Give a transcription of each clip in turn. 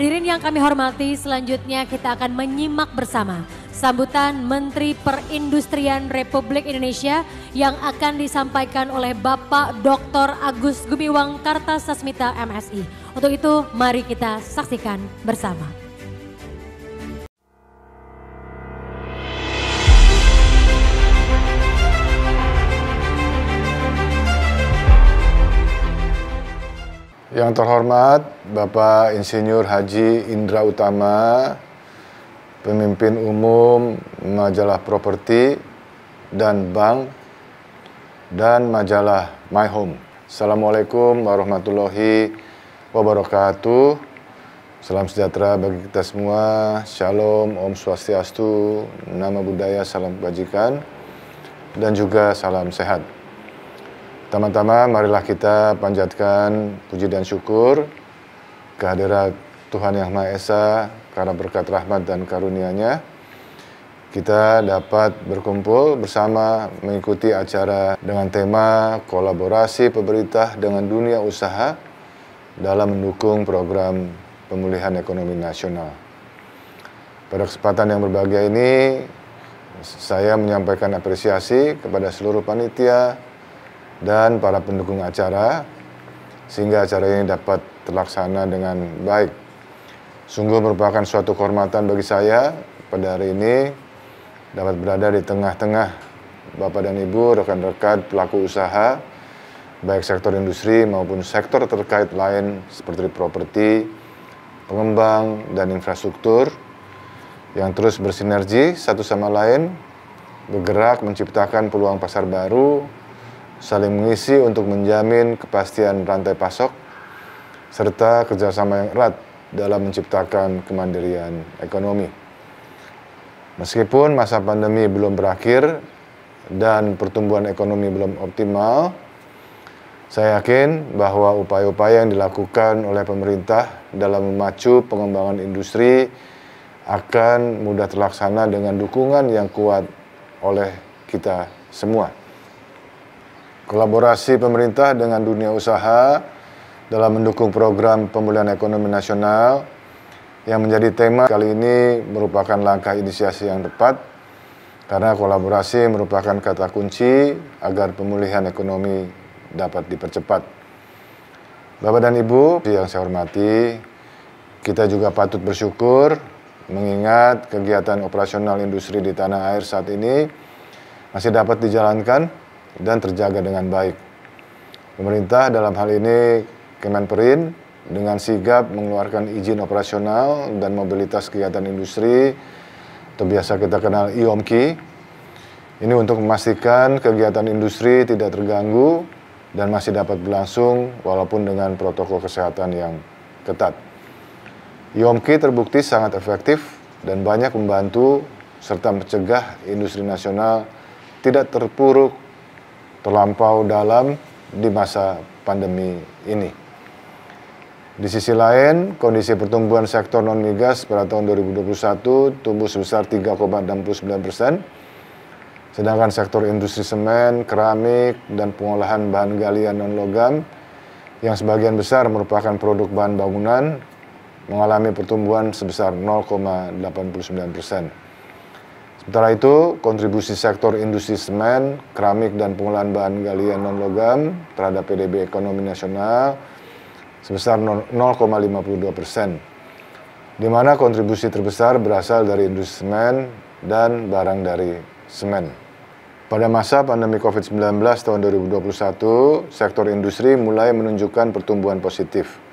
Hadirin yang kami hormati, selanjutnya kita akan menyimak bersama sambutan Menteri Perindustrian Republik Indonesia yang akan disampaikan oleh Bapak Dr. Agus Gumiwang Kartasasmita MSI. Untuk itu mari kita saksikan bersama. Yang terhormat Bapak Insinyur Haji Indra Utama, Pemimpin Umum Majalah Properti dan Bank dan Majalah My Home. Assalamualaikum warahmatullahi wabarakatuh. Salam sejahtera bagi kita semua. Shalom, Om Swastiastu, Namo Buddhaya, salam kebajikan, dan juga salam sehat. Pertama-tama marilah kita panjatkan puji dan syukur kehadirat Tuhan Yang Maha Esa karena berkat rahmat dan karunia-Nya kita dapat berkumpul bersama mengikuti acara dengan tema kolaborasi pemerintah dengan dunia usaha dalam mendukung program pemulihan ekonomi nasional. Pada kesempatan yang berbahagia ini saya menyampaikan apresiasi kepada seluruh panitia dan para pendukung acara, sehingga acara ini dapat terlaksana dengan baik. Sungguh merupakan suatu kehormatan bagi saya pada hari ini dapat berada di tengah-tengah Bapak dan Ibu, rekan-rekan pelaku usaha, baik sektor industri maupun sektor terkait lain seperti properti, pengembang, dan infrastruktur, yang terus bersinergi satu sama lain, bergerak menciptakan peluang pasar baru, saling mengisi untuk menjamin kepastian rantai pasok, serta kerjasama yang erat dalam menciptakan kemandirian ekonomi. Meskipun masa pandemi belum berakhir dan pertumbuhan ekonomi belum optimal, saya yakin bahwa upaya-upaya yang dilakukan oleh pemerintah dalam memacu pengembangan industri akan mudah terlaksana dengan dukungan yang kuat oleh kita semua. Kolaborasi pemerintah dengan dunia usaha dalam mendukung program pemulihan ekonomi nasional yang menjadi tema kali ini merupakan langkah inisiasi yang tepat karena kolaborasi merupakan kata kunci agar pemulihan ekonomi dapat dipercepat. Bapak dan Ibu yang saya hormati, kita juga patut bersyukur mengingat kegiatan operasional industri di tanah air saat ini masih dapat dijalankan dan terjaga dengan baik. Pemerintah dalam hal ini Kemenperin dengan sigap mengeluarkan izin operasional dan mobilitas kegiatan industri atau biasa kita kenal IOMKI. Ini untuk memastikan kegiatan industri tidak terganggu dan masih dapat berlangsung walaupun dengan protokol kesehatan yang ketat. IOMKI terbukti sangat efektif dan banyak membantu serta mencegah industri nasional tidak terpuruk terlampau dalam di masa pandemi ini. Di sisi lain, kondisi pertumbuhan sektor non-migas pada tahun 2021 tumbuh sebesar 3,69%, sedangkan sektor industri semen, keramik, dan pengolahan bahan galian non-logam yang sebagian besar merupakan produk bahan bangunan mengalami pertumbuhan sebesar 0,89%. Sementara itu, kontribusi sektor industri semen, keramik, dan pengolahan bahan galian non-logam terhadap PDB ekonomi nasional sebesar 0,52%, di mana kontribusi terbesar berasal dari industri semen dan barang dari semen. Pada masa pandemi COVID-19 tahun 2021, sektor industri mulai menunjukkan pertumbuhan positif.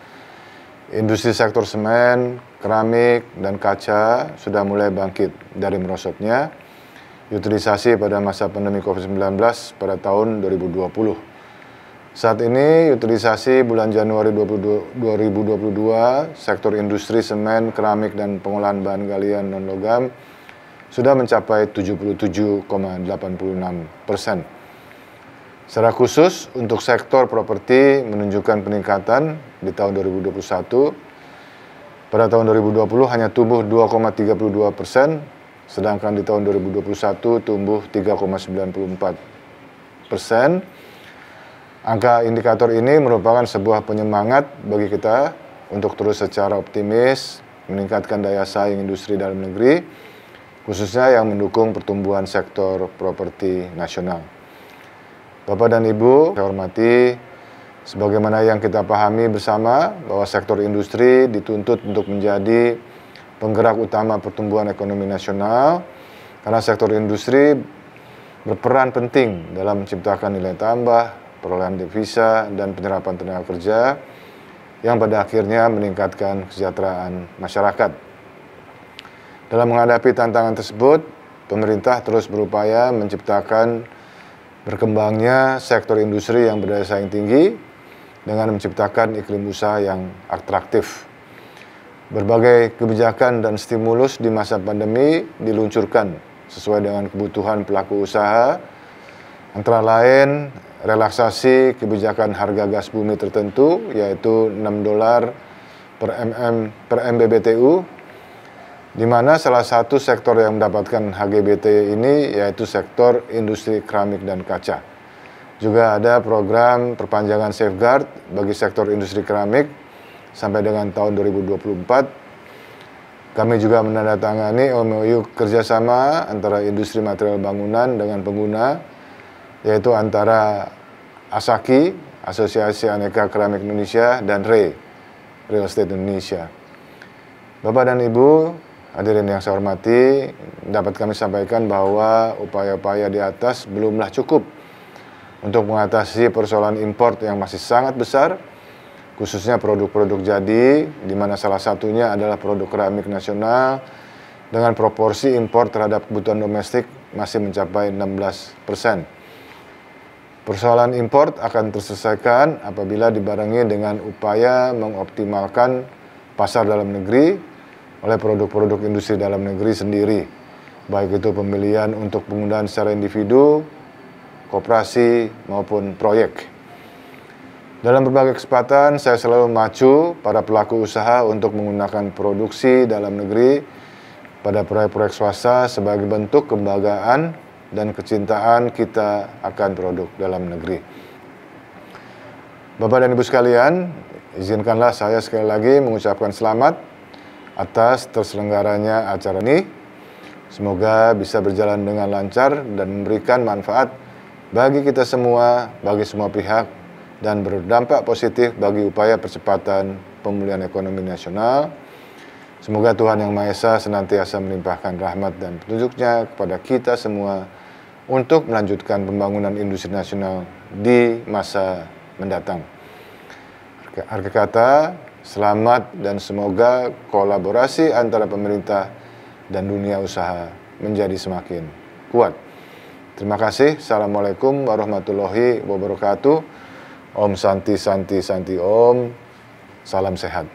Industri sektor semen, keramik, dan kaca sudah mulai bangkit dari merosotnya utilisasi pada masa pandemi COVID-19 pada tahun 2020. Saat ini utilisasi bulan Januari 2022 sektor industri semen, keramik, dan pengolahan bahan galian non-logam sudah mencapai 77,86%. Secara khusus untuk sektor properti menunjukkan peningkatan di tahun 2021. Pada tahun 2020 hanya tumbuh 2,32%, sedangkan di tahun 2021 tumbuh 3,94%. Angka indikator ini merupakan sebuah penyemangat bagi kita untuk terus secara optimis meningkatkan daya saing industri dalam negeri, khususnya yang mendukung pertumbuhan sektor properti nasional. Bapak dan Ibu, saya hormati, sebagaimana yang kita pahami bersama bahwa sektor industri dituntut untuk menjadi penggerak utama pertumbuhan ekonomi nasional, karena sektor industri berperan penting dalam menciptakan nilai tambah, perolehan devisa, dan penyerapan tenaga kerja yang pada akhirnya meningkatkan kesejahteraan masyarakat. Dalam menghadapi tantangan tersebut, pemerintah terus berupaya menciptakan berkembangnya sektor industri yang berdaya saing tinggi dengan menciptakan iklim usaha yang atraktif. Berbagai kebijakan dan stimulus di masa pandemi diluncurkan sesuai dengan kebutuhan pelaku usaha, antara lain relaksasi kebijakan harga gas bumi tertentu, yaitu $6 per MMBTU, di mana salah satu sektor yang mendapatkan HGBT ini yaitu sektor industri keramik dan kaca. Juga ada program perpanjangan safeguard bagi sektor industri keramik sampai dengan tahun 2024. Kami juga menandatangani MOU kerjasama antara industri material bangunan dengan pengguna, yaitu antara ASAKI, Asosiasi Aneka Keramik Indonesia, dan REI, Real Estate Indonesia. Bapak dan Ibu, hadirin yang saya hormati, dapat kami sampaikan bahwa upaya-upaya di atas belumlah cukup untuk mengatasi persoalan impor yang masih sangat besar, khususnya produk-produk jadi, di mana salah satunya adalah produk keramik nasional dengan proporsi impor terhadap kebutuhan domestik masih mencapai 16%. Persoalan impor akan terselesaikan apabila dibarengi dengan upaya mengoptimalkan pasar dalam negeri oleh produk-produk industri dalam negeri sendiri, baik itu pembelian untuk penggunaan secara individu, koperasi, maupun proyek. Dalam berbagai kesempatan, saya selalu memacu para pelaku usaha untuk menggunakan produksi dalam negeri pada proyek-proyek swasta sebagai bentuk kebanggaan dan kecintaan kita akan produk dalam negeri. Bapak dan Ibu sekalian, izinkanlah saya sekali lagi mengucapkan selamat atas terselenggaranya acara ini. Semoga bisa berjalan dengan lancar dan memberikan manfaat bagi kita semua, bagi semua pihak, dan berdampak positif bagi upaya percepatan pemulihan ekonomi nasional. Semoga Tuhan Yang Maha Esa senantiasa melimpahkan rahmat dan petunjuknya kepada kita semua untuk melanjutkan pembangunan industri nasional di masa mendatang. Akhir kata, selamat dan semoga kolaborasi antara pemerintah dan dunia usaha menjadi semakin kuat. Terima kasih. Assalamualaikum warahmatullahi wabarakatuh. Om Santi Santi Santi Om. Salam sehat.